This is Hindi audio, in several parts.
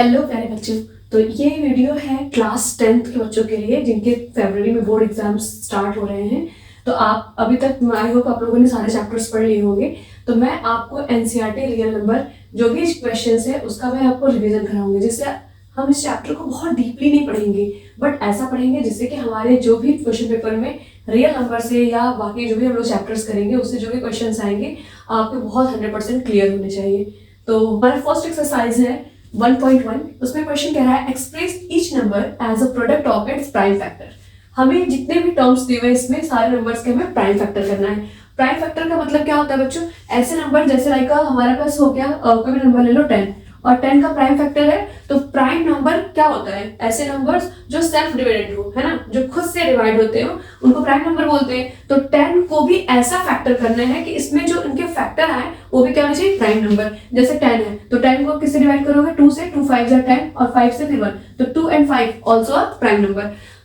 हेलो प्यारे बच्चों। तो ये वीडियो है क्लास 10th के बच्चों के लिए जिनके फरवरी में बोर्ड एग्जाम्स स्टार्ट हो रहे हैं। तो आप अभी तक आई होप आप लोगों ने सारे चैप्टर्स पढ़ लिए होंगे। तो मैं आपको एनसीईआरटी रियल नंबर जो भी क्वेश्चंस है उसका मैं आपको रिवीजन कराऊंगी, जिससे हम इस चैप्टर को बहुत डीपली नहीं पढ़ेंगे बट ऐसा पढ़ेंगे जिससे कि हमारे जो भी क्वेश्चन पेपर में रियल नंबर से या बाकी जो भी हम लोग चैप्टर्स करेंगे उससे जो भी क्वेश्चन आएंगे आपके बहुत 100% क्लियर होने चाहिए। तो हमारा फर्स्ट एक्सरसाइज है 1.1। उसमें क्वेश्चन कह रहा है express each number as a product of its prime factor. हमें जितने भी टर्म्स दिए हुए इसमें सारे नंबर्स के हमें प्राइम फैक्टर करना है। प्राइम फैक्टर का मतलब क्या होता है बच्चों? ऐसे नंबर जैसे लाइक हमारे पास हो गया कोई भी नंबर ले लो 10 और 10 का प्राइम फैक्टर है। तो प्राइम नंबर क्या होता है? ऐसे नंबर्स जो सेल्फ डिविडेंड हो, है ना, जो खुद से डिवाइड होते हो उनको प्राइम नंबर बोलते हैं। तो 10 को भी ऐसा फैक्टर करना है कि इसमें जो इनके फैक्टर आए वो भी क्या होना चाहिए? Prime number. जैसे 10 है तो 10 को किससे डिवाइड करोगे? 2 से। 2 5 जा 10 और 5 से फिर 1, तो 2 and 5 also a prime number.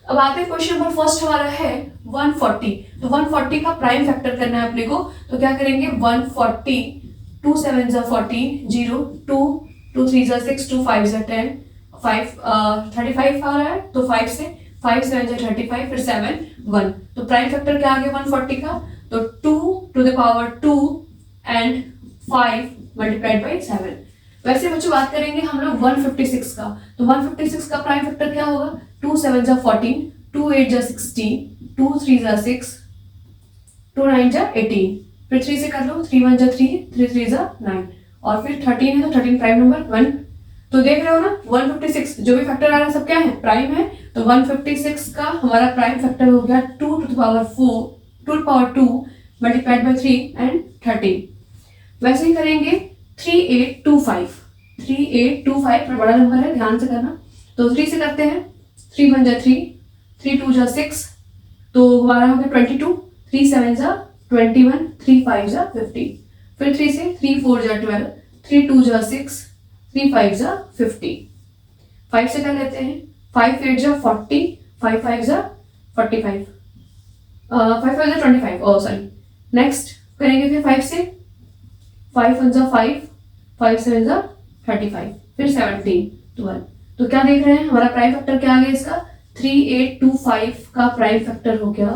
अब आते हैं क्वेश्चन नंबर फर्स्ट हमारा है 140। तो 140 का प्राइम फैक्टर करना है अपने को। तो क्या करेंगे? 140, 2 7 जा 14, 0 2 2 3 जा 6, 2 5 जा 10, 5 35 आ रहा है तो 5 से 5 7 जा 35, फिर 7 1। तो प्राइम फैक्टर क्या आ गया 140 का? तो 2 to the power 2 and 5 multiplied by 7। वैसे बच्चों बात करेंगे हम लोग 156 का। तो 156 का प्राइम फैक्टर क्या होगा? 2 7 जा 14, 2 8 जा 16, 2 3 जा 6, 2 9 जा 18, फिर 3 से कर लो, 3 1 जा 3, 3 3 जा 9 और फिर 13 है तो 13 प्राइम नंबर 1। तो देख रहे हो ना 156 जो भी फैक्टर आ रहा है सब क्या है? प्राइम है। तो 156 का हमारा प्राइम फैक्टर हो गया 2 to the power 4, 2 to the power 2 multiplied by 3 and 13। वैसे ही करेंगे 3825। 3825 पर बड़ा नंबर है, ध्यान से करना। तो 3 से करते हैं, 3 1 जा 3, 3 2 जा 6, तो हमारा हो गया 22, 3 7 जा 21, 3 5 जा 50, फिर 3 से 3 4 जा 12, 3 2 जा 6, 3 5 जा 50। 5 से कर लेते हैं, 5 8 जा 40, 5 5 जा 45, 5 5 जा 25, ओह सॉरी। नेक्स्ट करेंगे फिर 5 से, 5 1 जा 5, 5 7 जा 35, फिर 17 12। तो क्या देख रहे हैं हमारा प्राइम फैक्टर क्या आ गया इसका? 3825 का प्राइम फैक्टर हो गया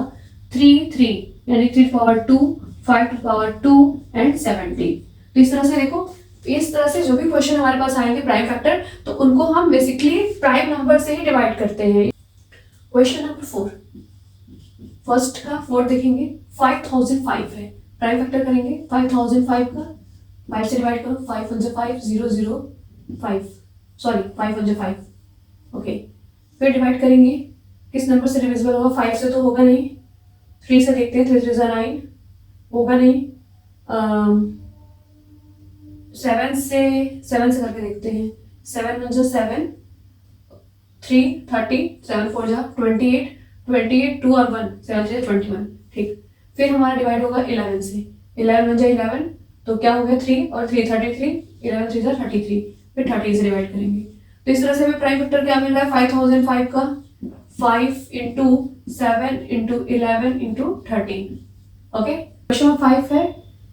3 3, यानी 3 to the power 2, 5 to the power 2 and 17। तो इस तरह से देखो, इस तरह से जो भी क्वेश्चन हमारे पास आएंगे प्राइम फैक्टर तो उनको हम बेसिकली प्राइम नंबर से ही डिवाइड करते हैं। क्वेश्चन नंबर 4, फर्स्ट का 4 देखेंगे, 5005 है। प्राइम फैक्टर करेंगे 5005 का, 5 से डिवाइड करो, 5 1 5 0 0 5, सॉरी 5 1 5, ओके। फिर डिवाइड करेंगे, किस नंबर से डिविजिबल होगा? 5 से तो होगा नहीं, 3 से देखते हैं, 3 3 9 होगा नहीं, 7 से करके देखते हैं, 7 1 7, 3 30, 7 4 जा 28, 28 2 और 1 7 से 21, ठीक। फिर हमारा डिवाइड होगा 11 से, 11 1 जा 11, तो क्या हो गया 3 और 3 33, 11 3 जा 33, फिर 13 से डिवाइड करेंगे। तो इस तरह से हमें प्राइम फैक्टर क्या मिल रहा है 5005 का? 5 into 7 into 11 into 13, okay. Question number 5 है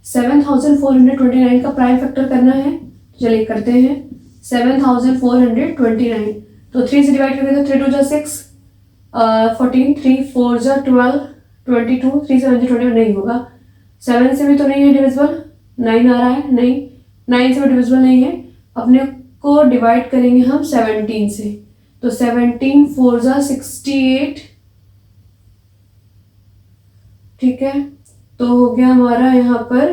7429 का प्राइम फैक्टर करना है। चलिए करते हैं 7429, तो 3 से डिवाइड करेंगे तो 3 2 जा 6, 14, 3 4 जा 12, 22, 3 7 जा 21 नहीं होगा। 7 से भी तो नहीं है डिविजिबल, 9 आ रहा है, नहीं 9 से भी डिविजिबल नहीं है। अपने को डिवाइड करेंगे हम 17 से, तो 17 4 जा 68, ठीक है। तो हो गया हमारा यहाँ पर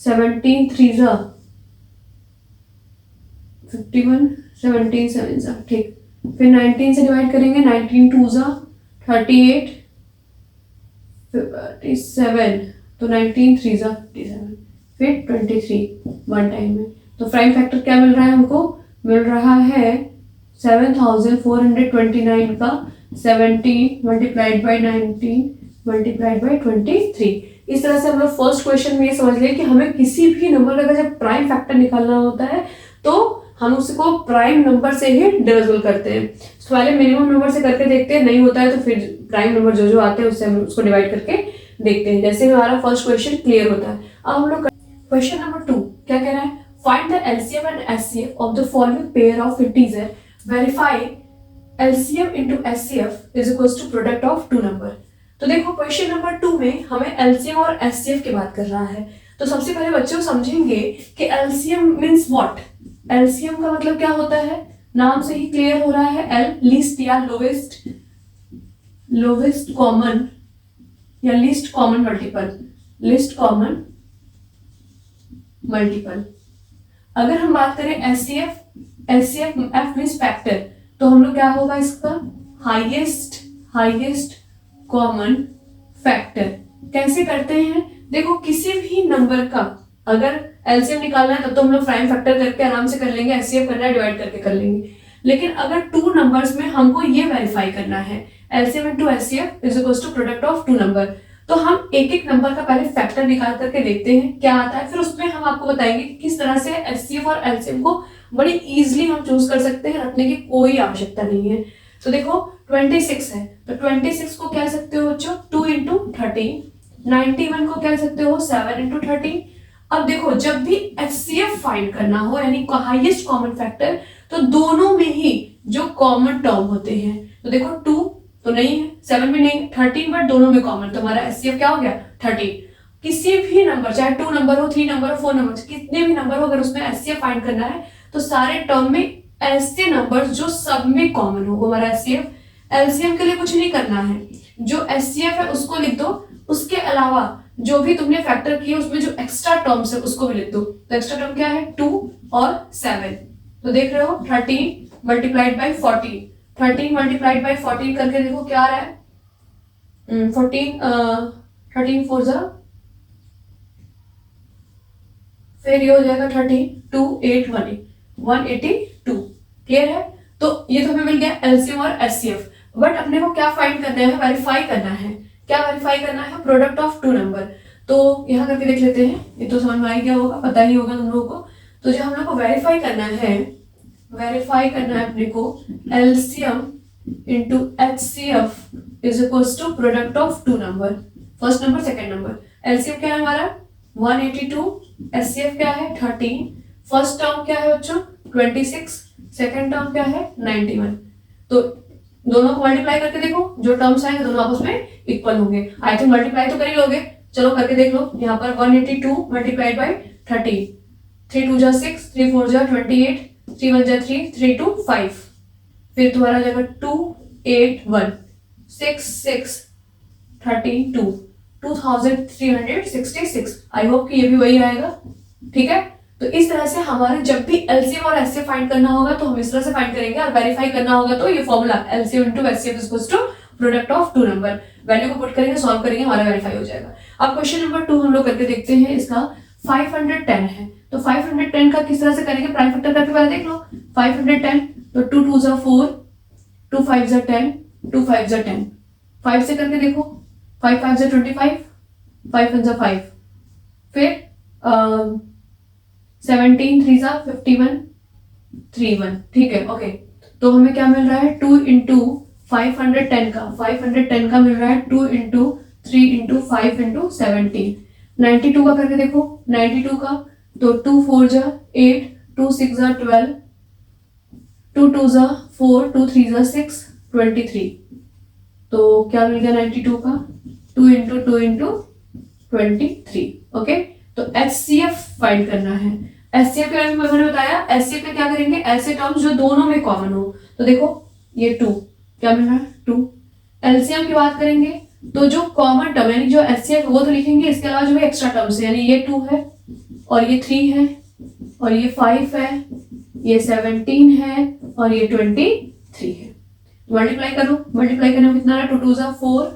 17 3 जा 51, 17 7 जा, ठीक। फिर 19 से डिवाइड करेंगे, 19 2 जा 38, 57, तो 19 3 जा 57, फिर 23 वन टाइम में। तो प्राइम फैक्टर क्या मिल रहा है हमको? मिल रहा है 7429 का 17 मल्टीप्लाइड बाई 19 मल्टीप्लाइड बाई 23। इस तरह से हम लोग फर्स्ट क्वेश्चन में ये समझ लें कि हमें किसी भी नंबर का जब प्राइम फैक्टर निकालना होता है तो हम उसको प्राइम नंबर से ही डिविजिबल करते हैं। तो पहले मिनिमम नंबर से करके देखते हैं, नहीं होता है तो फिर प्राइम नंबर जो जो आते हैं उससे हम उसको डिवाइड करके देखते हैं। जैसे हमारा फर्स्ट क्वेश्चन क्लियर होता है। अब हम लोग क्वेश्चन नंबर 2 क्या कह रहा है? Find the LCM and HCF of the following pair of integer, verify LCM into HCF is equal to product of two number. तो देखो क्वेश्चन नंबर 2 में हमें एलसीएम और एचसीएफ की बात कर रहा है। तो सबसे पहले बच्चों समझेंगे कि एलसीएम मींस व्हाट। एलसीएम का मतलब क्या होता है, नाम से ही क्लियर हो रहा है, एल लीस्ट या लोवेस्ट कॉमन या लीस्ट कॉमन मल्टीपल। अगर हम बात करें एचसीएफ, एफ मींस फैक्टर, तो हम लोग क्या होगा इसका, हाईएस्ट कॉमन फैक्टर। कैसे करते हैं, देखो किसी भी नंबर का अगर एलसीएम निकालना है तब तो हम लोग प्राइम फैक्टर करके आराम से कर लेंगे, एचसीएफ करना है डिवाइड करके कर लेंगे। लेकिन अगर टू नंबर्स में हमको ये वेरीफाई करना है LCM into HCF is equal to product of two number, तो हम एक एक नंबर का पहले फैक्टर निकाल करके देखते हैं क्या आता है, फिर उसमें हम आपको बताएंगे कि किस तरह से एचसीएफ और एलसीएम को बड़ी इजीली हम चूज कर सकते हैं, रखने की कोई आवश्यकता नहीं है। तो देखो 26 है, तो 26 को कह सकते हो बच्चों 2 इंटू 13, 91 को कह सकते हो 7 इंटू 13। अब देखो जब भी एचसीएफ फाइंड करना हो यानी हाईएस्ट कॉमन फैक्टर, तो दोनों में ही जो कॉमन टर्म होते हैं, तो देखो 2 तो नहीं है, 7 भी नहीं, 13 बट दोनों में कॉमन, तो हमारा एचसीएफ क्या हो गया 13। किसी भी नंबर, चाहे 2 नंबर हो, 3 नंबर हो, 4 नंबर, कितने भी नंबर हो, अगर उसमें एचसीएफ फाइंड करना है तो सारे टर्म में ऐसे नंबर जो सब में कॉमन हो वो हमारा एचसीएफ। एलसीएम के लिए कुछ नहीं करना है, जो एचसीएफ है उसको लिख दो, उसके अलावा जो भी तुमने फैक्टर किया उसमें जो एक्स्ट्रा टर्म्स है उसको भी लिख दो। तो एक्स्ट्रा टर्म क्या है 2 और 7, तो देख रहे हो 13 मल्टीप्लाइड बाई 14, 13 मल्टीप्लाइड बाई 14 करके देखो क्या आ रहा है 13 4 जा, फिर ये हो जाएगा 13 2 8 182। क्लियर है, तो ये तो हमें मिल गया एलसीएम और एचसीएफ। बट अपने को क्या फाइंड करना है, वेरीफाई करना है। क्या वेरीफाई करना है, प्रोडक्ट ऑफ टू नंबर। तो यहाँ करके देख लेते हैं, ये तो समझ में आ गया होगा, पता ही होगा तुम लोगों को। तो जो हम लोग को वेरीफाई करना है अपने को LCM into HCF is equals to product of two number, first number second number. LCM क्या है हमारा 182, एचसीएफ क्या है 13, फर्स्ट टर्म क्या है बच्चों 26, सेकंड टर्म क्या है 91। तो दोनों को मल्टीप्लाई करके देखो, जो टर्म्स आएंगे दोनों आपस में इक्वल होंगे। आई थिंक मल्टीप्लाई तो कर ही लोगे, चलो करके देख लो। यहाँ पर 182 मल्टीप्लाइड बाई 13, 3 2 जा 6, 3 4 जा 28, 3 1 जा 3, 3 2 5, फिर तुम्हारा जाएगा 2 8 1 6 6 32, 2366। आई होप कि ये भी वही आएगा, ठीक है। तो इस तरह से हमारे जब भी एलसीएम और एचसीएफ फाइंड करना होगा तो हम इस तरह से फाइंड करेंगे, और वेरीफाई करना होगा तो ये formula LCM into HCF is equals to product of two number. Value को पुट करेंगे, सॉल्व करेंगे, हमारा वेरीफाई हो जाएगा। अब क्वेश्चन नंबर 2 हम लोग करके देखते हैं। इसका 510 है, तो 510 का किस तरह से करेंगे, प्राइम फैक्टर करके पहले देख लो। 510 तो 2 2 जा 4, 2 5 जा 10, 2 5 जा 10, 5 से करके देखो, 5 5 जा 25, 5 1 जा 5, फिर 17 3 जा 51 3 1, ठीक है ओके। तो हमें क्या मिल रहा है 2 इंटू 510 का मिल रहा है 2 इंटू 3 इंटू 5 इंटू 17। 92 का करके देखो, 92 का तो 2 4 जा 8, 2 6 जा 12, 2 2 जा 4, 2 3 जा 6, 23। तो क्या मिल गया 92 का 2 इंटू 2 इंटू 23, ओके। तो एचसीएफ फाइंड करना है। एचसीएफ के बारे में मैंने बताया, एचसीएफ में क्या करेंगे, ऐसे टर्म्स जो दोनों में कॉमन हो। तो देखो ये 2 क्या मिल रहा है 2। एलसीएम की बात करेंगे तो जो कॉमन टर्म यानी जो एचसीएफ वो तो लिखेंगे, इसके अलावा जो भी एक्स्ट्रा टर्म्स है, यानी ये 2 है और ये 3 है और ये 5 है, ये 17 है और ये 23 है। मल्टीप्लाई करो, मल्टीप्लाई करने में कितना है 2 2 जा 4,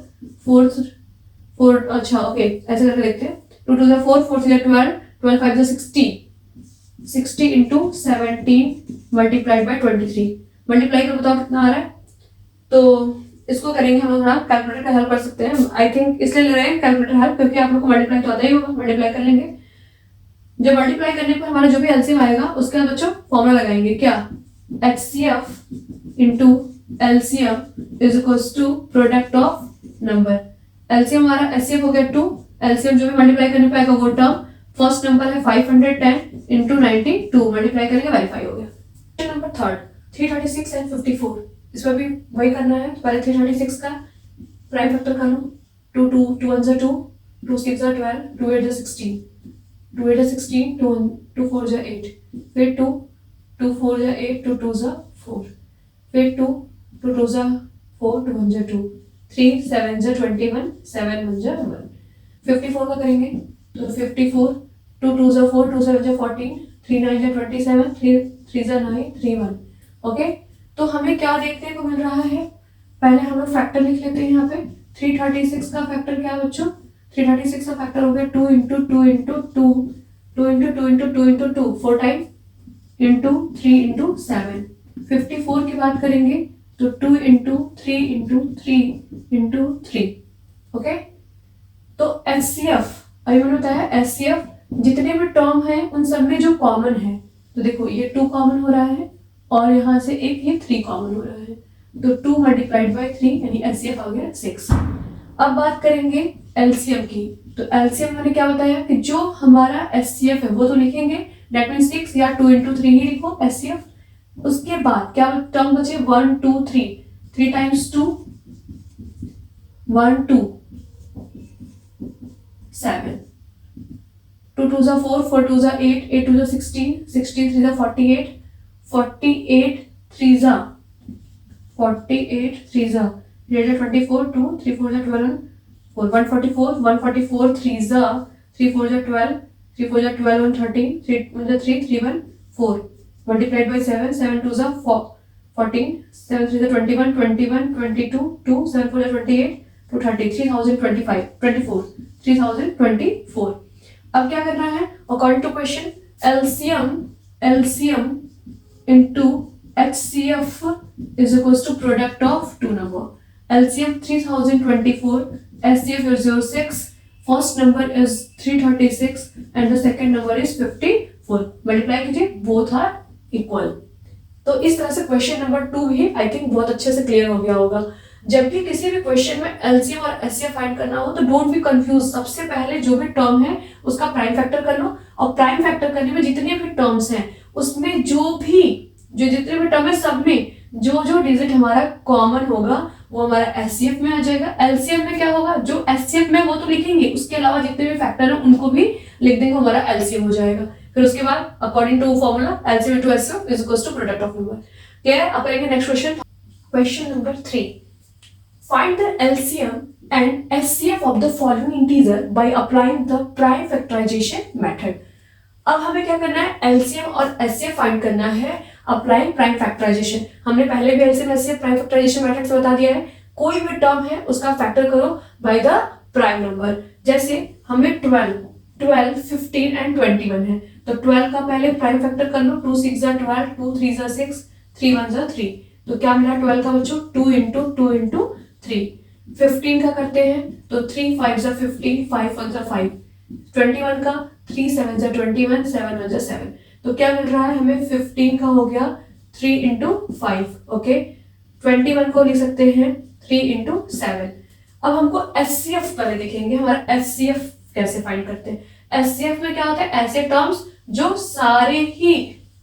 4 अच्छा ओके ऐसे करके देखते हैं। 2 2 जा 4, 4 3 जा 12, 12 5 जा 60, 60 इंटू 17 मल्टीप्लाइड बाई 23। मल्टीप्लाई कर बताओ कितना आ रहा है। तो इसको करेंगे हम लोग, हाँ कैलकुलेटर का हेल्प कर सकते हैं। आई थिंक इसलिए ले रहे हैं कैलकुलेटर हेल्प, क्योंकि आप लोग को मल्टीप्लाई तो आता ही होगा। मल्टीप्लाई कर लेंगे, जब मल्टीप्लाई करने पर हमारा जो भी एलसीएम आएगा उसके बाद बच्चों फॉर्मूला लगाएंगे, क्या HCF into LCM is equals to product of number. LCM हमारा एचसीएफ हो गया 2, एलसीएम जो भी मल्टीप्लाई करने पर आएगा वो टर्म, फर्स्ट नंबर है 510 इंटू 92, मल्टीप्लाई करेंगे वेरीफाई हो गया। क्वेश्चन नंबर थर्ड, 336 एंड 54, इसमें भी वही करना है। पहले 336 का प्राइम फैक्टर कर लो, 2 2 2 1 2, 2 6 12, 2 8 16, 2 8 16, 2 4 8, फिर 2 2 4 8, 2 2 4, फिर 2 2 2 4, 2 1 2, 3 7 21, 7 1 1। 54 का करेंगे तो 54, 2 2 4, 2 7 14, 3 9 27, 3 3 9 3 1। ओके, तो हमें क्या देखने को मिल रहा है, पहले हम लोग फैक्टर लिख लेते हैं। यहाँ पे 336 का फैक्टर क्या है बच्चों, 336 का फैक्टर हो गया 2 into 2 into 2, 2 into 2 into 2 into 2, 4 time into 3 into 7। 54 की बात करेंगे तो 2 इंटू 3 इंटू 3 इंटू 3। ओके, तो एचसीएफ अभी मैंने बताया, एचसीएफ जितने भी टर्म है उन सब में जो कॉमन है, तो देखो ये 2 कॉमन हो रहा है और यहाँ से एक ये 3 कॉमन हो रहा है, तो 2 मल्टीप्लाइड बाई 3 यानी एचसीएफ आ गया 6। अब बात करेंगे एलसीएम की, तो एलसीएम मैंने क्या बताया कि जो हमारा एचसीएफ है वो तो लिखेंगे, डेट मीन 6 या 2 इंटू 3 ही लिखो एचसीएफ। उसके बाद क्या टर्म बचे, 1 2 3, 3 टाइम्स 2 1 2 7, 2 2 4, 4 2 8, 8 2 16, 16 3 48, 48 3 48 3 24, 2 3 4 12, 4 144, 144 3 3 4 12, 3 4 12 1 13, 3 1 3 3 1 4, multiplied by 7, 7 2 14, 7 3 21, 21 22, 2 7 4 28, 2 30, 3025 24, 3024। अब क्या करना है, according to question, LCM into HCF is equals to product of two number. LCM 3024, HCF is 06, first number is 336 and the second number is 54. Multiply कीजिए, both are equal। तो इस तरह से क्वेश्चन नंबर 2 भी आई थिंक बहुत अच्छे से क्लियर हो गया होगा। जब भी किसी भी क्वेश्चन में एलसीएम और एचसीएफ फाइंड करना हो तो डोंट बी कंफ्यूज, सबसे पहले जो भी टर्म है उसका प्राइम फैक्टर कर लो, और प्राइम फैक्टर करने में जितने भी टर्म्स हैं उसमें जो जितने भी टर्म है सब में जो डिजिट हमारा कॉमन होगा वो हमारा एचसीएफ में आ जाएगा। एलसीएम में क्या होगा, जो एचसीएफ में वो तो लिखेंगे, उसके अलावा जितने भी फैक्टर है उनको भी लिख देंगे, हमारा एलसीएम हो जाएगा। फिर उसके बाद according to formula LCM into HCF is equals to product of number. Clear है? अब करेंगे next question, question number 3, find the LCM and HCF of the following integer by applying the prime factorization method। अब हमें क्या करना है, एलसीएम और एचसीएफ फाइंड करना है अप्लाइंग प्राइम फैक्टराइजेशन। हमने पहले भी LCM HCF prime factorisation method से बता दिया है, कोई भी टर्म है उसका फैक्टर करो बाय द प्राइम नंबर। जैसे हमें 12, 15 एंड 21 है, तो 12 का पहले प्राइम फैक्टर कर लो, 2 6 12, 2 3 6, 3 1 3, तो क्या मिला 12 का बच्चों, 2 इंटू 2 इंटू 3। 15 का करते हैं तो 3 5 15, 5 1 5, 21 का 3 7 21, 7 1 7, तो क्या मिल रहा है हमें, 15 का हो गया 3 इंटू 5। ओके, 21 को लिख सकते हैं 3 इंटू 7। अब हमको एचसीएफ पहले देखेंगे, हमारा एचसीएफ कैसे फाइंड करते हैं। एचसीएफ में क्या होता है, ऐसे टर्म्स जो सारे ही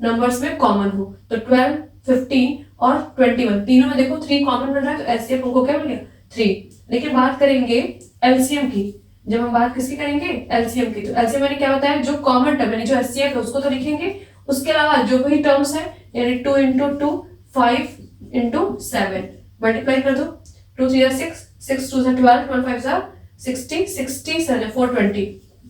नंबर्स में कॉमन हो, तो 12, 15 और 21 तीनों में देखो 3 कॉमन मिल रहा है, तो एचसीएफ हमको क्या मिल गया 3। लेकिन बात करेंगे एलसीएम की, जब हम बात किसकी करेंगे, एलसीएम की, तो एलसीएम मैंने क्या बताया, जो कॉमन टर्म यानी जो एचसीएफ है उसको तो लिखेंगे, उसके अलावा जो भी टर्म्स है यानी 2 इंटू 2, 5 इंटू 7, मल्टीप्लाई कर दो, 2 3 6, 6 2 12, 1 5 60, 60 7 420।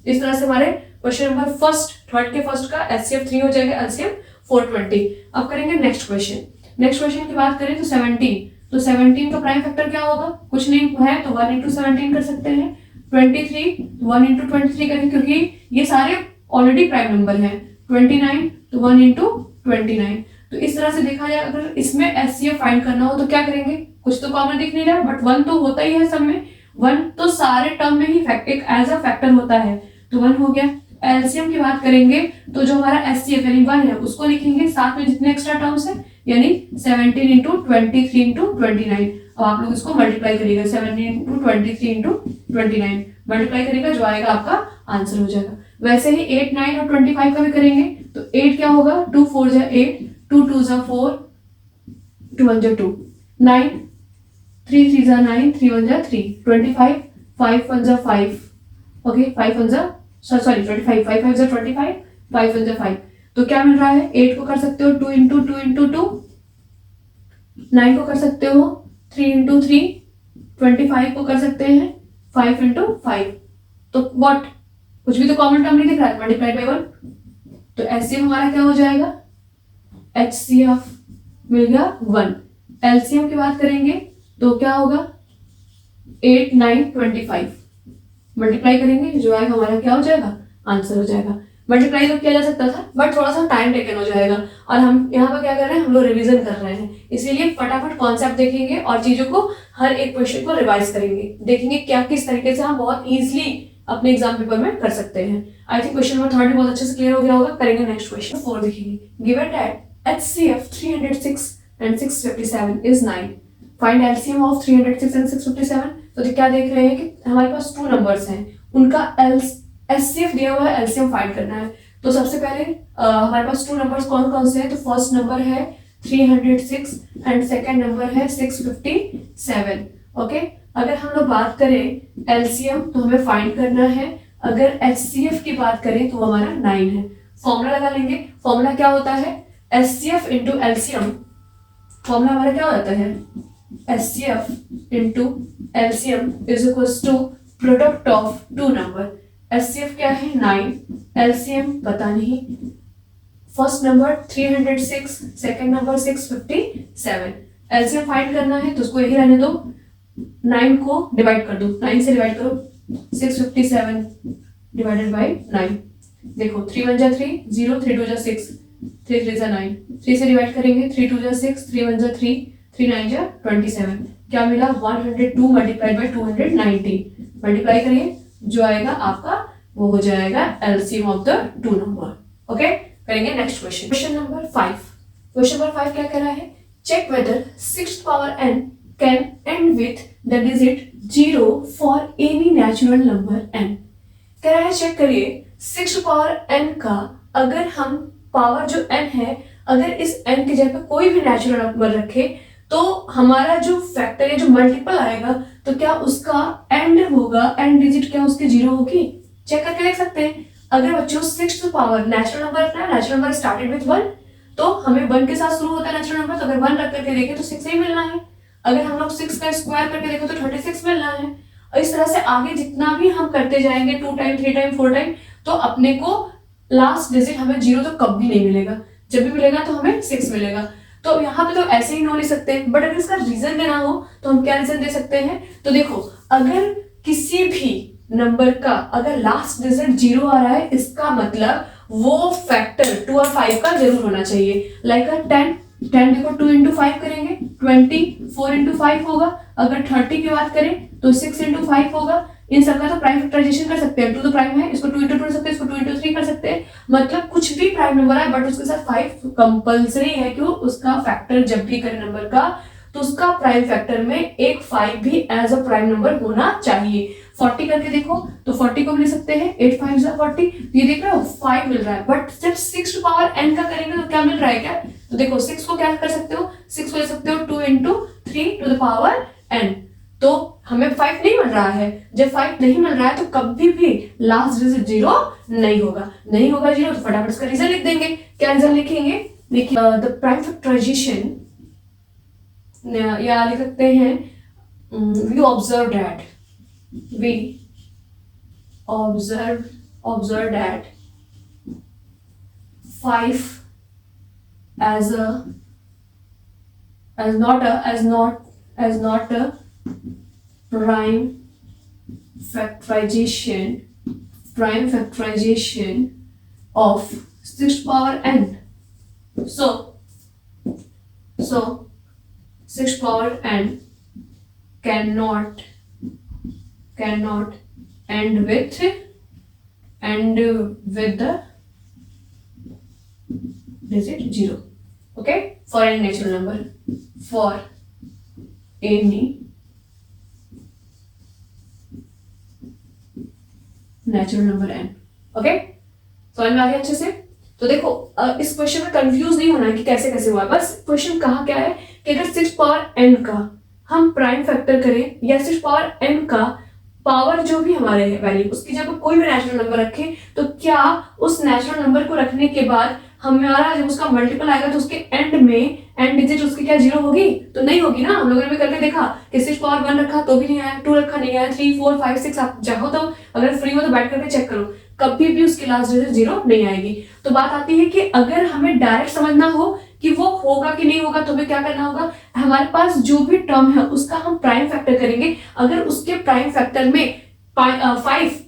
इस तरह से हमारे क्वेश्चन नंबर थर्ड के फर्स्ट का एचसीएफ 3 हो जाएगा, एलसीएम 420। अब करेंगे नेक्स्ट क्वेश्चन। नेक्स्ट क्वेश्चन की बात करें तो 17, तो 17 का प्राइम फैक्टर क्या होगा, कुछ नहीं है तो 1 इंटू 17 कर सकते हैं। 23, 1 इंटू 23 करेंगे क्योंकि ये सारे ऑलरेडी प्राइम नंबर हैं। 29, तो 1 इंटू 29। तो इस तरह से देखा जाए, अगर इसमें एचसीएफ फाइंड करना हो तो क्या करेंगे, कुछ तो कॉमन दिख नहीं रहा, बट 1 तो होता ही है सब में, 1 तो सारे टर्म में ही एक एज अ फैक्टर होता है, तो 1 हो गया। एलसीएम की बात करेंगे तो जो हमारा एचसीएफ यानी 1 है उसको लिखेंगे, साथ में जितने एक्स्ट्रा टर्म्स है यानी 17 इंटू 23 इंटू 29। अब आप लोग इसको मल्टीप्लाई करिएगा, 17 इंटू 23 इंटू 29 मल्टीप्लाई करिएगा, जो आएगा आपका आंसर हो जाएगा। वैसे ही 8, 9 और 25 का भी करेंगे तो 8 क्या होगा, 2 4 जा 8, 2 2 जा 4, 2 1 जा 2, 9 3 3 जा 9, 3 1 जा 3, 25 5 1 जा 5, ओके 5 1 जा सॉरी 25 5 5 जा 25, 5 1 जा 5, तो क्या मिल रहा है, 8 को कर सकते हो 2 इंटू 2 इंटू 2, 9 को कर सकते हो 3 इंटू 3, 25 को कर सकते हैं 5 इंटू 5, तो व्हाट, कुछ भी तो कॉमन टर्म नहीं दिख रहा है, मल्टीप्लाइड बाई 1, तो एचसीएम हमारा क्या हो जाएगा, एचसीएफ मिल गया 1। एलसीएम की बात करेंगे तो क्या होगा, 8 9 25 मल्टीप्लाई करेंगे, जो आएगा हमारा क्या हो जाएगा, आंसर हो जाएगा। मल्टीप्लाई तो किया जा सकता था बट थोड़ा सा टाइम टेकन हो जाएगा, और हम यहाँ पर क्या कर रहे हैं, हम लोग रिवीजन कर रहे हैं, इसीलिए फटाफट कॉन्सेप्ट देखेंगे और चीजों को हर एक क्वेश्चन को रिवाइज करेंगे, देखेंगे क्या किस तरीके से हम बहुत इजीली अपने एग्जाम पेपर में कर सकते हैं। आई थिंक क्वेश्चन नंबर 3 बहुत अच्छे से क्लियर हो गया होगा। करेंगे नेक्स्ट क्वेश्चन 4 देखेंगे। Given that HCF 306 and 657 is 9, find LCM of 306 and 657। तो क्या देख रहे हैं कि हमारे पास 2 नंबर्स हैं, उनका एचसीएफ दिया हुआ है, एलसीएम फाइंड करना है। तो सबसे पहले हमारे पास 2 नंबर्स कौन कौन से हैं, तो फर्स्ट नंबर है 306 एंड सेकेंड नंबर है 657, ओके। अगर हम लोग बात करें एलसीएम तो हमें फाइंड करना है, अगर एचसीएफ की बात करें तो हमारा 9 है। फॉर्मूला लगा लेंगे, फॉर्मूला क्या होता है, एचसीएफ इंटू एलसीएम, फॉर्मूला हमारा क्या हो जाता है, HCF into LCM is equal to product of 2 number. HCF क्या है 9, एलसीएम पता नहीं, first number 306, second number 657, LCM find करना है तो उसको यही रहने दो, 9 को डिवाइड कर दो, 9 से डिवाइड करो, 657 डिवाइडेड बाई 9, देखो 3 1 जा 3 0, 3 2 जा 6, 3 3 जा 9, 3 से डिवाइड करेंगे, 3 2 जा 6, 3 1 जा 3, 3 9 जा 27, क्या मिला 102 मल्टीप्लाइड बाई 290, मल्टीप्लाई करिए, जो आएगा आपका वो हो जाएगा LCM of the 2 number, okay. करेंगे next question, question number 5। Question number 5 क्या कह रहा है, check whether 6th power n can end with the digit 0 for any natural number n। कह रहा है चेक करिए 6th पावर n का अगर हम पावर जो n है, अगर इस n की जगह पे कोई भी नेचुरल नंबर रखे तो हमारा जो फैक्टर या जो मल्टीपल आएगा तो क्या उसका एंड होगा, एंड डिजिट क्या उसकी 0 होगी, चेक करके देख सकते हैं। अगर बच्चों 6th पावर नेचुरल नंबर रखना है, नेचुरल नंबर स्टार्टेड विद 1, तो हमें 1 के साथ शुरू होता है नेचुरल नंबर, तो अगर 1 रख करके देखें तो 6 ही मिलना है, अगर हम लोग 6 का स्क्वायर करके देखें तो 26 मिलना है, और इस तरह से आगे जितना भी हम करते जाएंगे 2 टाइम 3 टाइम 4 टाइम, तो अपने को लास्ट डिजिट हमें 0 तो कभी नहीं मिलेगा, जब भी मिलेगा तो हमें 6 मिलेगा। तो यहाँ पे तो ऐसे ही नो ले सकते हैं, बट अगर इसका रीजन देना हो तो हम क्या रीजन दे सकते हैं, तो देखो अगर किसी भी नंबर का अगर लास्ट डिजिट 0 आ रहा है, इसका मतलब वो फैक्टर 2 और 5 का जरूर होना चाहिए। लाइक 10 देखो 2 इंटू 5 करेंगे 20, 4 इंटू 5 होगा, अगर 30 की बात करें तो 6 इंटू 5 होगा, इन सबका तो प्राइम फैक्टराइजेशन कर सकते हैं, 2 तो प्राइम है, इसको 2 इंटू 2 कर सकते हैं, इसको 2 इंटू 3 कर सकते हैं, मतलब कुछ भी प्राइम नंबर है बट उसके साथ 5 कंपल्सरी है, क्यों, उसका फैक्टर जब भी करें नंबर का तो उसका प्राइम फैक्टर में एक 5 भी एज अ प्राइम नंबर होना चाहिए। 40 करके देखो तो 40 को भी ले सकते हैं, 8 5 जा 40, ये देख रहे हो 5 मिल रहा है, बट जब 6 पावर n का करेंगे तो क्या मिल रहा है, क्या, तो देखो 6 को क्या कर सकते हो, 6 को ले सकते हो 2 into 3 to the power n, तो हमें 5 नहीं मिल रहा है, जब 5 नहीं मिल रहा है तो कभी भी लास्ट डिजिट 0 नहीं होगा, नहीं होगा 0 तो फटाफट इसका रीजन लिख देंगे। क्या रीजन लिखेंगे, देखिए द प्राइम फैक्टराइजेशन, या लिख सकते हैं we observe that 5 as not a prime factorization of 6th power n, so 6th power n cannot end with the digit 0, okay, for any natural number, for any natural number n, okay, समझ में आ गया अच्छे से? तो देखो इस क्वेश्चन में कंफ्यूज नहीं होना है कि कैसे कैसे हुआ, बस क्वेश्चन कहा क्या है कि अगर 6 पावर n का हम प्राइम फैक्टर करें या 6 पावर n का पावर जो भी हमारे है वैल्यू उसकी जब कोई भी नेचुरल नंबर रखें तो क्या उस नेचुरल नंबर को रखने के बाद हमारा जब उसका मल्टीपल आएगा तो उसके एंड में एंड डिजिट उसकी क्या 0 होगी? तो नहीं होगी ना। हम लोगों ने भी करके देखा कि 6 पावर 1 रखा तो भी नहीं आया, 2 रखा नहीं आया, 3 4 5 6 आप चाहो तो अगर फ्री हो तो बैठ करके चेक करो, कभी भी उसकी लास्ट डिजिट 0 नहीं आएगी। तो बात आती है कि अगर हमें डायरेक्ट समझना हो कि वो होगा कि नहीं होगा तो हमें क्या करना होगा, हमारे पास जो भी टर्म है उसका हम प्राइम फैक्टर करेंगे। अगर उसके प्राइम फैक्टर में 5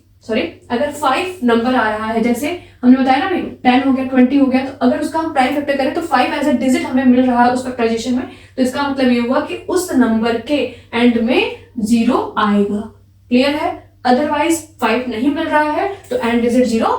नंबर आ रहा है, जैसे हमने बताया ना 10 हो गया 20 हो गया, तो अगर उसका हम प्राइम फैक्टर करें तो 5 एज अ डिजिट हमें मिल रहा है उस फैक्टराइजेशन में, तो इसका मतलब ये हुआ कि उस नंबर के एंड में 0 आएगा। क्लियर है? अदरवाइज 5 नहीं मिल रहा है तो एंड डिजिट 0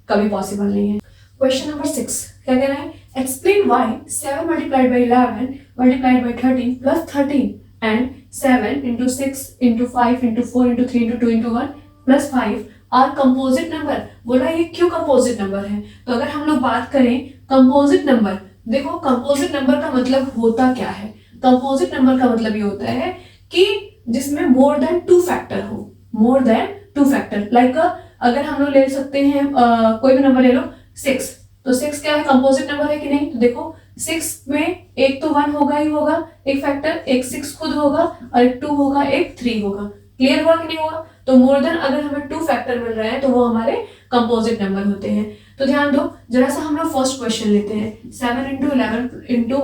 कभी पॉसिबल नहीं है। क्वेश्चन नंबर 6 क्या कह रहा है? Explain why 7 multiplied by 11 multiplied by 13 plus 13 and 7 into 6 into 5 into 4 into 3 into 2 into 1 plus 5 are composite number. बोला ये क्यों कंपोजिट नंबर है? तो अगर हम लोग बात करें कंपोजिट नंबर, देखो कंपोजिट नंबर का मतलब होता क्या है? कंपोजिट नंबर का मतलब ये होता है कि जिसमें मोर देन 2 फैक्टर हो, मोर देन 2 फैक्टर। लाइक अगर हम लोग ले सकते हैं कोई भी नंबर ले लो 6, तो 6 क्या है? कंपोजिट नंबर है कि नहीं? तो देखो 6 में एक तो 1 होगा ही होगा, एक फैक्टर, एक 6 खुद होगा और एक 2 होगा, एक 3 होगा। क्लियर हुआ कि नहीं हुआ? तो मोर देन अगर हमें 2 फैक्टर मिल रहे हैं तो वो हमारे कंपोजिट नंबर होते हैं। तो ध्यान दो जरा सा, हम लोग फर्स्ट क्वेश्चन लेते हैं 7 into 11 into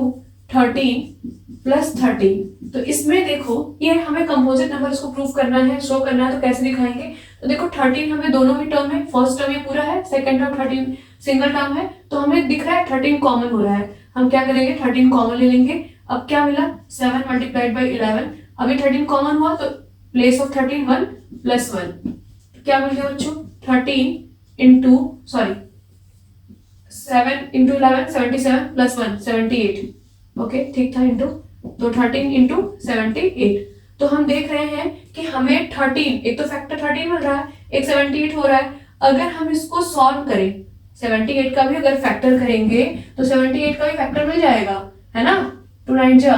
13 प्लस 13। तो इसमें देखो ये हमें कंपोजिट नंबर इसको प्रूव करना है, शो करना है, तो कैसे दिखाएंगे? तो देखो 13 हमें दोनों ही टर्म है, फर्स्ट टर्म ये पूरा है, सेकंड टर्म 13 सिंगल टर्म है, तो हमें दिख रहा है 13 कॉमन हो रहा है। हम क्या करेंगे? 13 कॉमन ले लेंगे। अब क्या मिला? 7 मल्टीप्लाइड बाई 11। अभी 13 कॉमन हुआ तो प्लेस ऑफ 13 1 प्लस 1 क्या मिल गया बच्चों? 13 इंटू 7 इंटू 11 77 प्लस 1 78। ओके ठीक था, इंटू, तो 13 इंटू 78। तो हम देख रहे हैं कि हमें 13, एक तो फैक्टर 13 मिल रहा है, एक 78 हो रहा है। अगर हम इसको सॉल्व करें 78 का भी अगर फैक्टर करेंगे तो 78 का भी फैक्टर मिल जाएगा, है ना? 2 9 जा,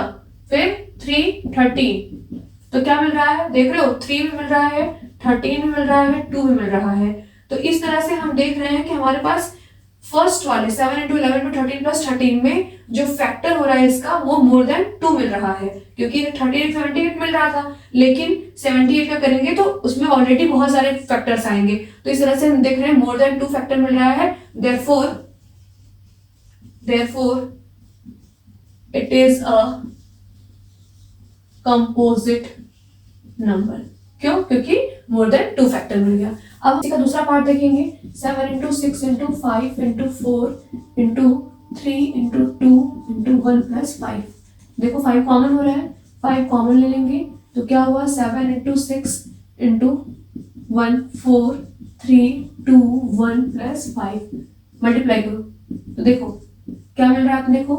फिर 3 13, तो क्या मिल रहा है? देख रहे हो 3 भी मिल रहा है, 13 भी मिल रहा है, 2 भी मिल रहा है। तो इस तरह से हम देख रहे हैं कि हमारे पास फर्स्ट वाले 7 into 11 into 13 प्लस 13 में जो फैक्टर हो रहा है इसका वो मोर देन 2 मिल रहा है, क्योंकि 13 78 मिल रहा था, लेकिन 78 का करेंगे तो उसमें ऑलरेडी बहुत सारे फैक्टर्स आएंगे। तो इस तरह से हम देख रहे हैं मोर देन 2 फैक्टर मिल रहा है, therefore it is a composite number। क्यों? क्योंकि मोर देन 2 फैक्टर मिल गया। अब इसका दूसरा पार्ट देखेंगे 7 into 6 into 5 into 4 into 3 into 2 into 1 plus 5। देखो 5 कॉमन हो रहा है, 5 कॉमन ले लेंगे तो क्या हुआ? 7 into 6 into 1 4 3 2 1 plus 5 मल्टीप्लाई करो तो देखो क्या मिल रहा है? आप देखो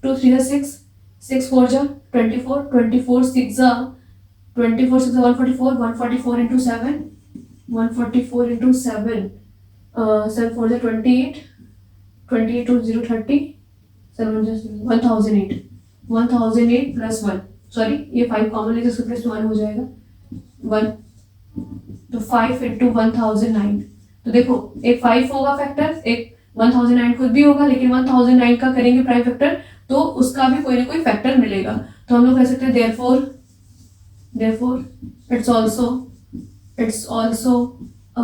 2 3 6 6 4 जा 24 24 6 जा 24 6 144 144 into 7 144 into 7 7 4 जा 28 28 to 0 30 7 just 1008 1008 प्लस 1, सॉरी ये 5 कॉमन है तो उसके प्लस 1 हो जाएगा 1, तो 5 into 1009। तो देखो एक 5 होगा फैक्टर, एक 1009 खुद भी होगा, लेकिन 1009 का करेंगे प्राइम फैक्टर तो उसका भी कोई ना कोई फैक्टर मिलेगा। तो हम लोग कह सकते हैं therefore it's also a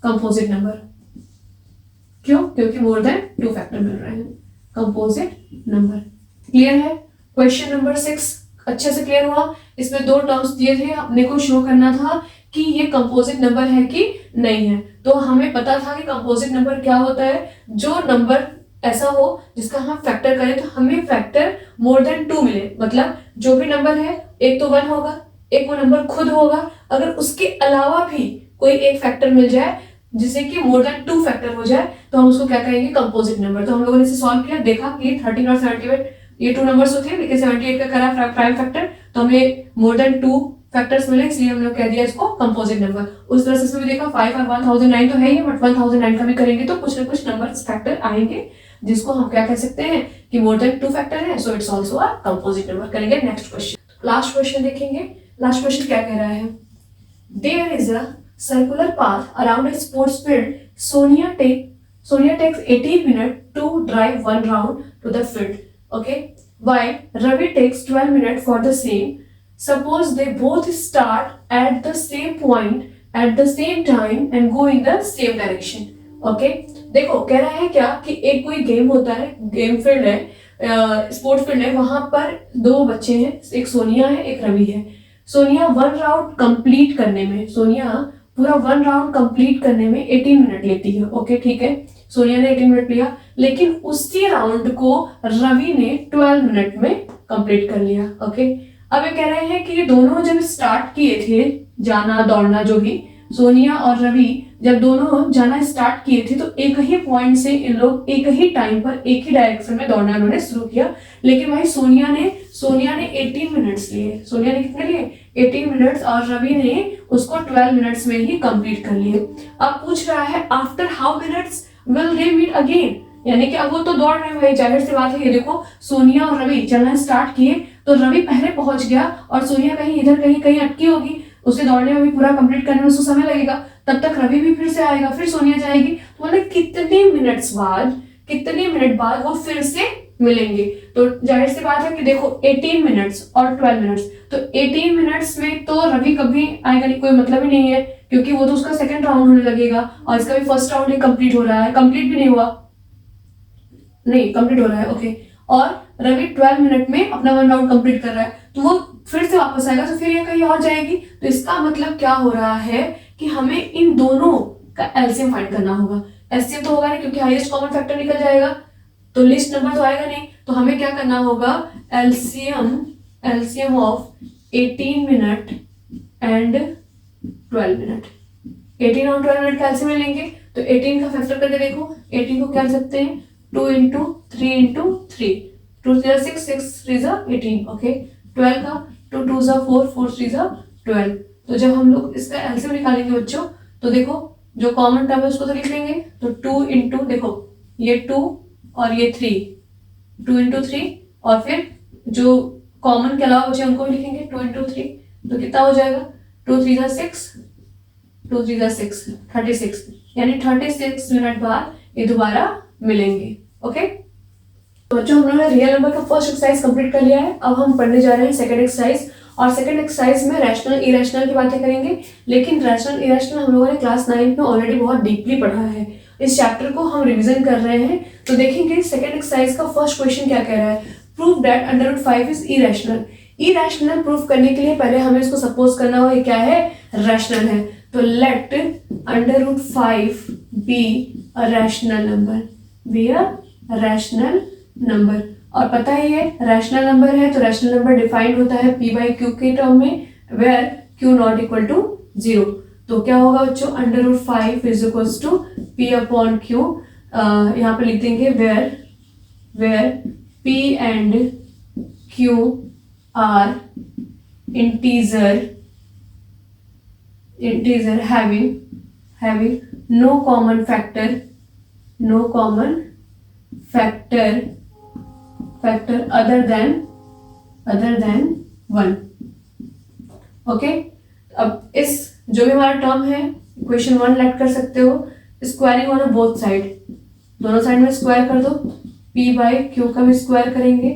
composite number। क्यों? क्योंकि मोर देन 2 फैक्टर मिल रहे हैं, कंपोजिट नंबर। क्लियर है? क्वेश्चन नंबर 6 अच्छे से क्लियर हुआ। इसमें 2 टर्म्स दिए थे, अपने को शो करना था कि ये कंपोजिट नंबर है कि नहीं है। तो हमें पता था कि कंपोजिट नंबर क्या होता है, जो नंबर ऐसा हो जिसका हम फैक्टर करें तो हमें फैक्टर मोर देन 2 मिले, मतलब जो भी नंबर है एक तो 1 होगा, एक वो नंबर खुद होगा, अगर उसके अलावा भी कोई एक फैक्टर मिल जाए जिससे कि मोर देन 2 फैक्टर हो जाए तो हम उसको क्या कहेंगे? Composite number. तो हम लोगों ने इसे सॉल्व किया, देखा कि 13 और 78 ये 2 नंबर्स होते हैं, लेकिन 78 का करा प्राइम फैक्टर तो हमें मोर देन 2 फैक्टर्स मिले, इसलिए हमने कह दिया इसको कंपोजिट नंबर। उस तरह से इसमें भी देखा 5 और 1009 तो है ही, बट 1009 का भी करेंगे तो कुछ ना कुछ नंबर फैक्टर आएंगे जिसको हम क्या कह सकते हैं कि मोर देन 2 फैक्टर है, so it's also a composite number. करेंगे नेक्स्ट क्वेश्चन। लास्ट क्वेश्चन देखेंगे। लास्ट क्वेश्चन क्या कह रहा है, there is a circular path around a sports field. Sonia takes 18 minutes to drive one round to the field. Okay. While Ravi takes 12 minutes for the same. Suppose they both start at the same point at the same time and go in the same direction. Okay. देखो कह रहा है क्या कि एक कोई गेम होता है, गेम फील्ड है, स्पोर्ट्स फील्ड है, वहां पर 2 बच्चे हैं, एक सोनिया है एक रवि है। सोनिया वन राउंड कंप्लीट करने में, सोनिया पूरा 1 राउंड कंप्लीट करने में 18 मिनट लेती है। ओके ठीक है, सोनिया ने 18 मिनट लिया, लेकिन उसी राउंड को रवि ने 12 मिनट में कंप्लीट कर लिया। ओके, अब ये कह रहे हैं कि ये दोनों जब स्टार्ट किए थे जाना दौड़ना, जो भी सोनिया और रवि जब दोनों जाना स्टार्ट किए थे तो एक ही पॉइंट से इन लोग एक ही टाइम पर एक ही डायरेक्शन में दौड़ना उन्होंने शुरू किया। लेकिन भाई सोनिया ने 18 मिनट्स लिए। सोनिया ने कितने लिए? 18 मिनट्स, और रवि ने उसको 12 मिनट्स में ही कंप्लीट कर लिए। अब पूछ रहा है after how minutes will they meet again, यानी कि अब वो तो दौड़ रहे भाई, जाहिर सी बात है। ये देखो सोनिया और रवि चलना स्टार्ट किए तो रवि पहले पहुंच गया और सोनिया कहीं इधर कहीं अटकी होगी, उसे दौड़ने में भी पूरा कंप्लीट करने में उसको समय लगेगा, तब तक रवि भी फिर से आएगा, फिर सोनिया जाएगी, तो मतलब कितने मिनट बाद वो फिर से मिलेंगे। तो जाहिर सी बात है कि देखो 18 मिनट्स और 12 मिनट्स, तो 18 मिनट्स में तो रवि कभी आएगा नहीं, कोई मतलब ही नहीं है, क्योंकि वो तो उसका सेकंड राउंड होने लगेगा और इसका भी फर्स्ट राउंड ही कंप्लीट हो रहा है, कंप्लीट भी नहीं हुआ, नहीं कंप्लीट हो रहा है। ओके, और रवि 12 मिनट में अपना 1 राउंड कंप्लीट कर रहा है, तो वो फिर से वापस आएगा, तो फिर ये कहीं और जाएगी। तो इसका मतलब क्या हो रहा है कि हमें इन दोनों का एलसीएम फाइंड करना होगा। एलसीएम तो होगा नहीं क्योंकि हाईएस्ट कॉमन फैक्टर निकल जाएगा, तो लिस्ट नंबर तो आएगा नहीं, तो हमें क्या करना होगा, LCM of 18 minute and 12 minute. 18 और 12 मिनट का एलसीएम लेंगे, तो 18 का फैक्टर करके देखो, 18 को क्या कर सकते हैं 2 into 3 into 3, 2 3 6 6 3 18। ओके, 12 का 2 2 4 4 3 12। तो जब हम लोग इसका एलसीएम निकालेंगे बच्चों, तो देखो जो कॉमन टर्म है उसको तो लिख लेंगे, तो 2 into देखो ये 2 और ये 3, 2 into 3, और फिर जो कॉमन के अलावा बचे उनको भी लिखेंगे 2 into 3, तो कितना हो जाएगा 2 3 6 2 3 6 36, यानी 36 मिनट बाद ये दोबारा मिलेंगे। ओके, तो बच्चों हम लोगों ने रियल नंबर का फर्स्ट एक्सरसाइज कंप्लीट कर लिया है। अब हम पढ़ने जा रहे हैं सेकंड एक्सरसाइज, और सेकंड एक्सरसाइज में रैशनल इरेशनल की बातें करेंगे। लेकिन रैशनल इरेशनल हम लोगों ने क्लास 9 में ऑलरेडी बहुत डीपली पढ़ा है, इस चैप्टर को हम रिविजन कर रहे हैं। तो देखेंगे सेकंड एक्सरसाइज का फर्स्ट क्वेश्चन क्या कह रहा है, prove that √5 is irrational. Irrational proof करने के लिए पहले हमें इसको सपोज करना होगा ये क्या है, रैशनल है। तो let √5 be a rational number, be a rational number. और पता ही है रैशनल नंबर है तो रैशनल नंबर डिफाइंड होता है p/q के टर्म में, where q not equal to 0। तो क्या होगा बच्चों, √5 इज इक्वल्स टू p/q, यहाँ पे लिख देंगे where p and q are integer having no common factor other than 1। Okay, अब इस जो भी हमारा टर्म है इक्वेशन 1 लेट कर सकते हो, स्क्वायरिंग ऑन बोथ साइड, दोनों साइड में स्क्वायर कर दो, p/q का भी स्क्वायर करेंगे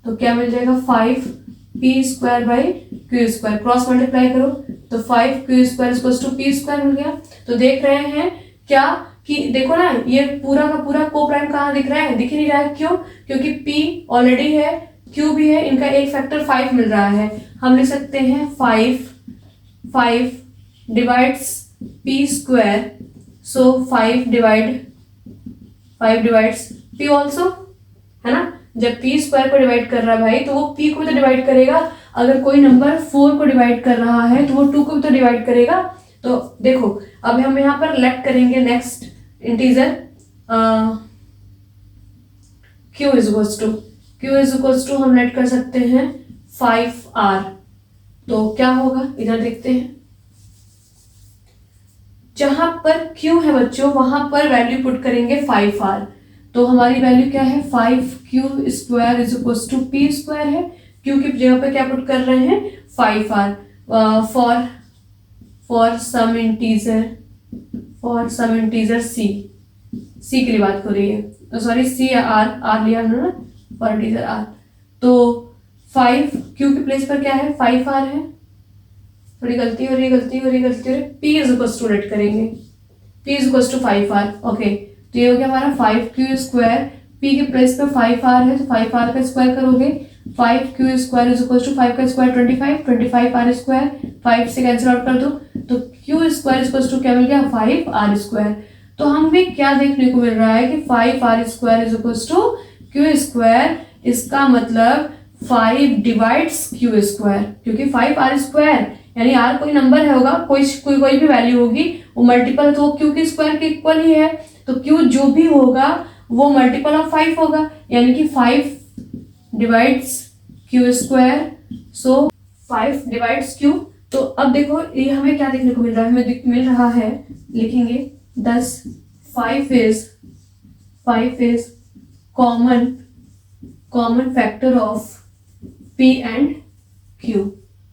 तो क्या मिल जाएगा 5p²/q², क्रॉस मल्टीप्लाई करो तो 5q² p² मिल गया। तो देख रहे हैं क्या कि देखो ना ये पूरा का पूरा को प्राइम कहाँ दिख रहा है, दिख ही नहीं रहा है, क्यों, क्योंकि p ऑलरेडी है q भी है, इनका एक फैक्टर 5 मिल रहा है। हम लिख सकते हैं 5 डिवाइड्स p², सो 5 डिवाइड्स p ऑल्सो, है ना। जब p² को डिवाइड कर रहा है भाई तो वो p को भी तो डिवाइड करेगा, अगर कोई नंबर 4 को डिवाइड कर रहा है तो वो 2 को भी तो डिवाइड करेगा। तो देखो अब हम यहाँ पर लेट करेंगे next integer q is equals to हम लेट कर सकते हैं 5r। तो क्या होगा इधर देखते हैं, जहां पर q है बच्चों वहां पर वैल्यू पुट करेंगे 5r। तो हमारी वैल्यू क्या है 5q square is equal to p square है, q की जगह पे क्या पुट कर रहे हैं 5r। For some integer c के लिए बात हो रही है, तो सॉरी c या r लिया हमने ना, फॉर इंटीजर r। तो 5 q के प्लेस पर क्या है 5r है, थोड़ी गलती हो रही है, p is equal to let करेंगे, p is equal to 5r। Okay, तो ये हो गया हमारा 5q स्क्वायर, p के प्लेस पर 5r है तो 5r का स्क्वायर करोगे, 5q square is equal to 5 का स्क्वायर 25r स्क्वायर, 5 से कैंसिल आउट कर दो तो q square is equal to क्या मिल गया 5r स्क्वायर। तो हमें क्या देखने को मिल रहा है कि 5r square is equal to q square, इसका मतलब 5 डिवाइड्स q स्क्वायर, क्योंकि 5r स्क्वायर यानी r कोई नंबर है होगा, कोई भी वैल्यू होगी वो मल्टीपल तो q के स्क्वायर के इक्वल ही है, तो q जो भी होगा वो मल्टीपल ऑफ 5 होगा, यानी कि 5 डिवाइड्स q स्क्वायर, सो 5 डिवाइड्स q। तो अब देखो ये हमें क्या देखने को मिल रहा है, हमें मिल रहा है, लिखेंगे 10 5 is common factor of p and q।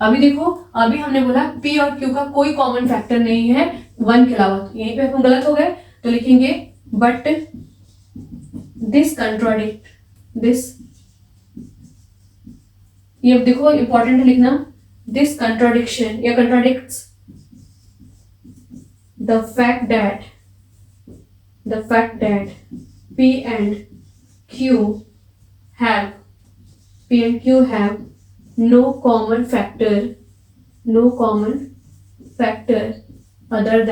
अभी देखो, अभी हमने बोला p और q का कोई कॉमन फैक्टर नहीं है 1 के अलावा, तो यहीं पे हम गलत हो गए, तो लिखेंगे बट दिस ये देखो इंपॉर्टेंट है लिखना, दिस कंट्राडिक्शन या contradicts the fact that p and q have no common factor other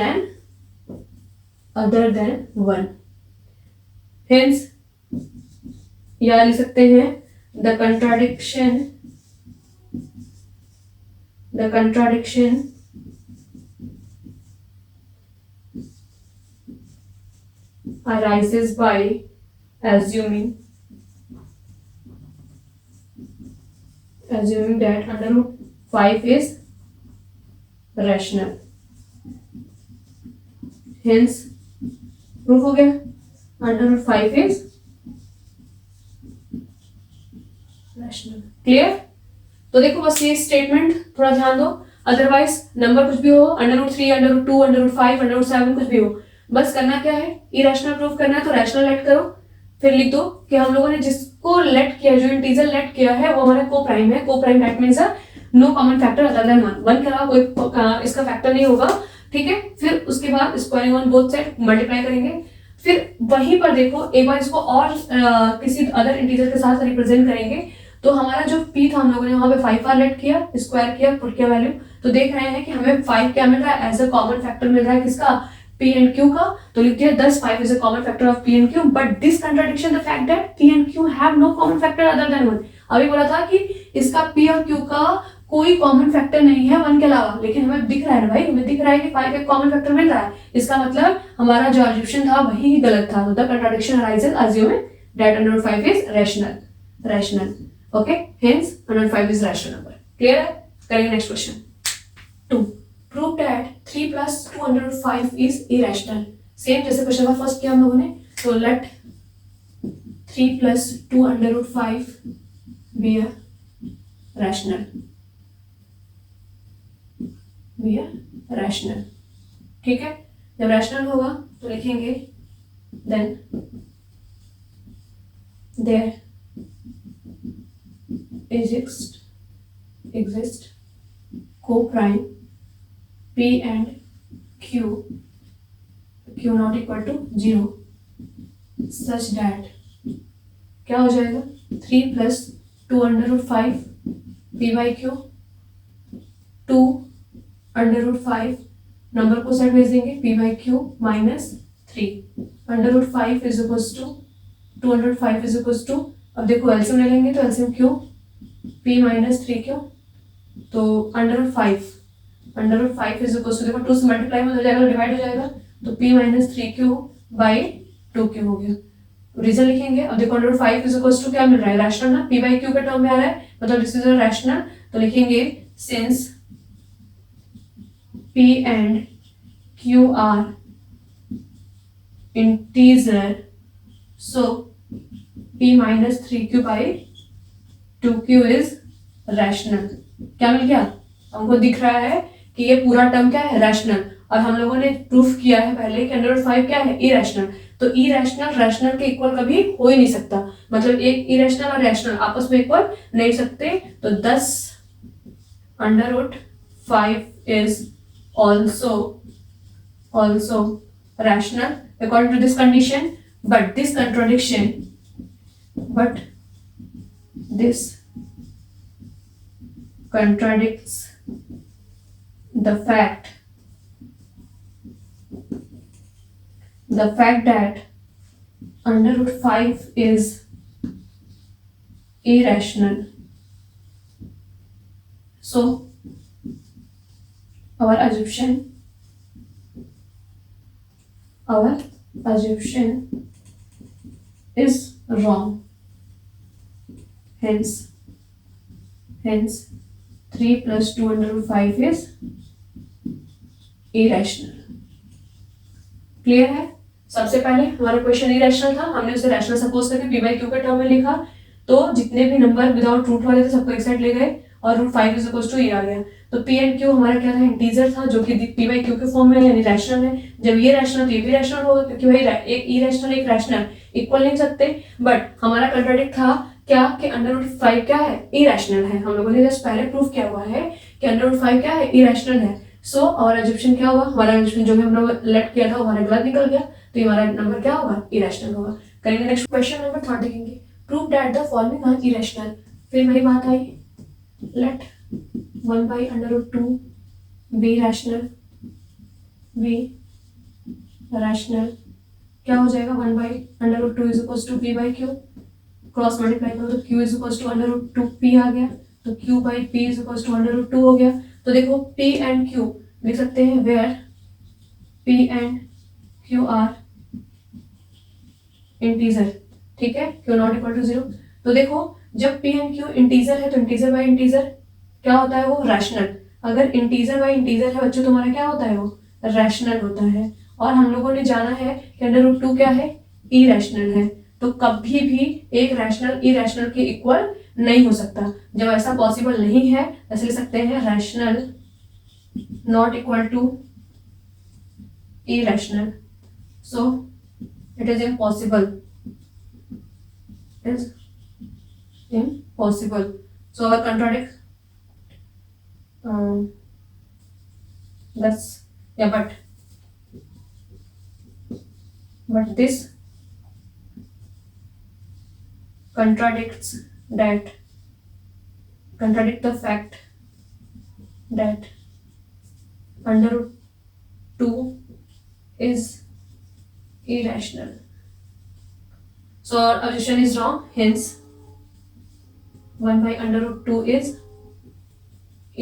than 1। Hence या लिख सकते हैं the contradiction arises by assuming that under root 5 is rational। Hence proof हो गया under root 5 is rational. Clear? तो देखो बस ये स्टेटमेंट थोड़ा ध्यान दो, अदरवाइज नंबर कुछ भी हो, under root 3, under root 2, under root 5, under root 7 कुछ भी हो, बस करना क्या है, इरेशनल प्रूफ करना है तो रैशनल लेट करो, फिर लिख दो कि हम लोगों ने जिसको लेट किया, जो इंटीजर लेट किया है वो हमारा को coprime, coprime that means no common factor other than 1 के अलावा कोई इसका फैक्टर नहीं होगा, ठीक है। फिर उसके बाद squaring on both side multiply करेंगे, फिर वहीं पर देखो एक बार इसको और किसी अदर इंटीजर के साथ रिप्रेजेंट करेंगे, तो हमारा जो p था हम लोगों ने वहां पे 5r लेट किया, स्क्वायर किया, पुट किया वैल्यू, तो देख रहे हैं कि हमें 5 क्या मिल रहा है, एज अ कॉमन फैक्टर मिल रहा है किसका, p एंड q का, तो लिख दिया 10 5 is a common factor of p and q, but this contradiction the fact that p and q have no common factor other than 1। अभी बोला था कि इसका p और q का कोई कॉमन फैक्टर नहीं है 1 के अलावा, लेकिन हमें दिख रहा है ना भाई, हमें दिख रहा है कि 5 एक कॉमन फैक्टर मिल रहा है, इसका मतलब हमारा जो अज्यूमशन था वही गलत था, the contradiction arises assuming that under root 5 is rational, okay, hence under root 5 is rational number. Clear है? करेंगे next question 2, prove that 3 plus 2 under root 5 is irrational। Same जैसे क्वेश्चन नंबर फर्स्ट किया हम लोगों ने, तो let 3 plus 2 under root 5 be a rational, ठीक है। जब रैशनल होगा तो लिखेंगे then there exist co-prime p and q not equal to 0 such that क्या हो जाएगा 3 plus 2 under root 5 p by q, 2 under root 5 number को साइड भेज देंगे, p by q minus 3 under root 5 is equal to 2 under root 5 is equal to, अब देखो एलसीएम ले लेंगे तो LCM q p minus 3q, तो under root 5 is equal to, देखो 2 से मल्टीप्लाई हो जाएगा, डिवाइड हो जाएगा, तो p minus 3q by 2q हो गया। रीजन लिखेंगे, अब देखो under root 5 is equal to क्या मिल रहा है, रैशनल ना, p by q का टर्म में आ रहा है, मतलब दिस इज अ रैशनल, तो लिखेंगे since P and Q are integer, so P minus 3Q by 2Q is rational. क्या मिल गया? हमको दिख रहा है कि ये पूरा टर्म क्या है? रैशनल। और हम लोगों ने प्रूफ किया है पहले कि अंडर रूट 5 क्या है? इरेशनल। तो इरेशनल रैशनल के इक्वल कभी हो ही नहीं सकता, मतलब एक इरेशनल और रैशनल आपस में इक्वल नहीं सकते। तो 10 under root 5 is also rational according to this condition, but this contradicts the fact that under root 5 is irrational. So our assumption is wrong. Hence 3 plus 2 under root 5 is irrational. Clear है? सबसे पहले हमारा क्वेश्चन इरेशनल था, हमने उसे रैशनल सपोज करके p बाई क्यू के टर्म में लिखा, तो जितने भी नंबर विदाउट रूट वाले थे सबको एक साइड ले गए और रूट 5 इज इक्वल टू ये आ गया। तो p एंड q हमारा क्या था? इंटीजर था जो कि p बाई क्यू के फॉर्म में यानी रैशनल है। जब ये रैशनल तो ये भी रैशनल होगा, क्योंकि भाई एक इरेशनल एक रैशनल इक्वल नहीं सकते। बट हमारा कंट्राडिक्ट था क्या कि अंडर रूट 5 क्या है? इरेशनल है। हम लोगों ने जस्ट पहले प्रूफ किया हुआ है कि अंडर रूट 5 क्या है? इरेशनल है। सो और एज्यूम्पशन क्या हुआ? हमारा एज्यूम्पशन जो भी हम लोग लेट किया था वो हमारा गलत निकल गया, तो ये हमारा नंबर क्या होगा? इरेशनल होगा। करेंगे नेक्स्ट क्वेश्चन नंबर 3 देखेंगे। Prove that the following are irrational. फिर वही बात आई, let 1 by under root 2 be rational, क्या हो जाएगा? 1 by under root 2 is equals to p by q, cross multiply करो तो q is equals to under root 2 p आ गया, तो q by p is equals to under root 2 हो गया। तो देखो p and q लिख सकते हैं where p and q are integer, ठीक है, q नॉट इक्वल टू 0। तो देखो जब p एंड q इंटीजर है तो इंटीजर बाय इंटीजर क्या होता है? वो रैशनल। अगर इंटीजर बाय इंटीजर है बच्चों, तुम्हारा क्या होता है? वो रैशनल होता है। और हम लोगों ने जाना है कि अंडर रूट 2 क्या है? इरेशनल है। तो कभी भी एक रैशनल इरेशनल के इक्वल नहीं हो सकता। जब ऐसा पॉसिबल नहीं है ऐसे लिख सकते हैं rational not equal to irrational, so it is impossible. So our contradict that's yeah, but this contradict the fact that under root 2 is irrational. So our assumption is wrong, hence 1 by under root 2 is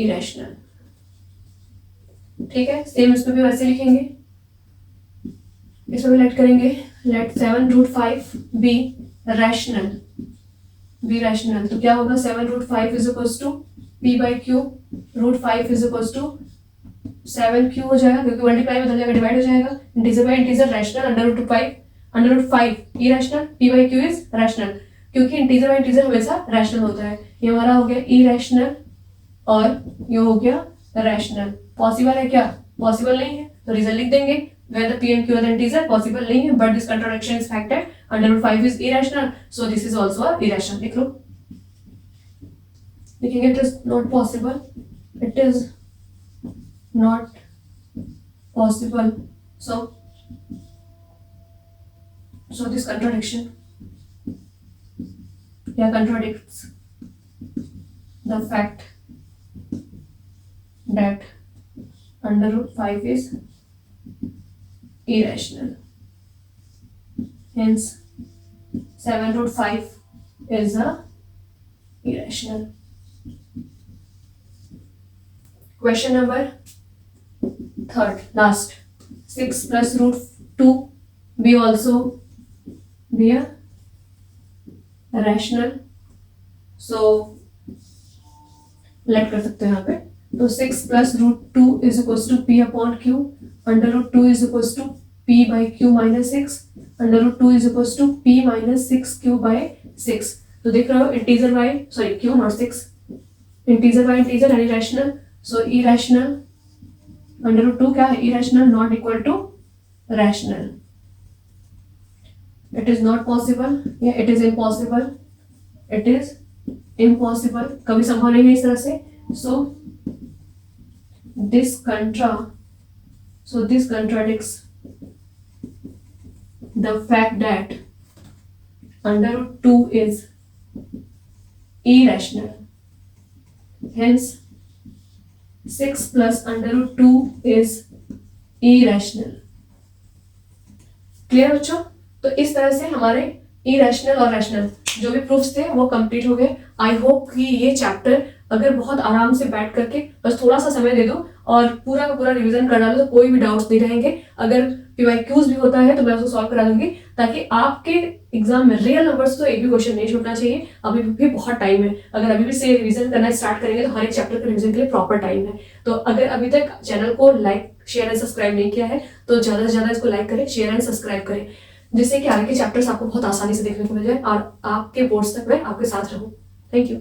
irrational. ठीक है, सेम इसमें भी वैसे लिखेंगे, इसमें भी लेट करेंगे, लेट 7 रूट 5 बी रैशनल, तो क्या होगा? 7 root 5 is equals to p by q, root 5 is equals to 7q हो जाएगा, क्योंकि मल्टीप्लाई में बदल जाएगा, डिवाइड हो जाएगा, integer by integer rational, under root 5 irrational, p by q is rational, क्योंकि इंटीजर बाय इंटीजर हमेशा रैशनल होता है। ये हमारा हो गया इरेशनल और ये हो गया रैशनल। पॉसिबल है क्या? पॉसिबल नहीं है, तो रीजन लिख देंगे where the p and q are the integer, possible नहीं है, but this contradiction is fact that under root 5 is irrational, so this is also a irrational। लिख लो, लिखेंगे it is not possible, it is not possible, so this contradiction contradicts the fact that under root 5 is irrational, hence 7 root 5 is a irrational। Question number 3rd, last, 6 plus root 2 be also be a rational, so let कर सकते हैं यहाँ पे तो 6 plus root 2 is equals to p upon q, under root 2 is equals to p by q minus 6, under root 2 is equals to p minus 6 q by 6। तो देख रहे हो integer by sorry q not 6, integer by integer यानी rational, so irrational under root 2 क्या है irrational not equal to rational. It is not possible या it is impossible, it is impossible, कभी संभव नहीं है इस तरह से। So this contradicts the fact that under root 2 is irrational, hence 6 plus under root 2 is irrational। Clear बच्चों? तो इस तरह से हमारे इरेशनल और रैशनल जो भी प्रूफ्स थे वो कंप्लीट हो गए। आई होप कि ये चैप्टर अगर बहुत आराम से बैठ करके बस थोड़ा सा समय दे दो और पूरा का पूरा रिवीजन कर डालो तो कोई भी डाउट्स नहीं रहेंगे। अगर PYQs भी होता है तो मैं उसको सॉल्व करा दूंगी, ताकि आपके एग्जाम में रियल नंबर्स तो एक भी क्वेश्चन नहीं छूटना चाहिए। अभी भी बहुत टाइम है, अगर अभी भी से रिवीजन करना स्टार्ट करेंगे तो हर एक चैप्टर के रिवीजन के लिए प्रॉपर टाइम है। तो अगर अभी तक चैनल को लाइक शेयर एंड सब्सक्राइब नहीं किया है तो ज्यादा से ज्यादा इसको लाइक करें, शेयर एंड सब्सक्राइब करें, जिससे कि आगे के चैप्टर्स आपको बहुत आसानी से देखने को मिल जाए और आपके बोर्ड्स तक मैं आपके साथ रहूं। Thank you.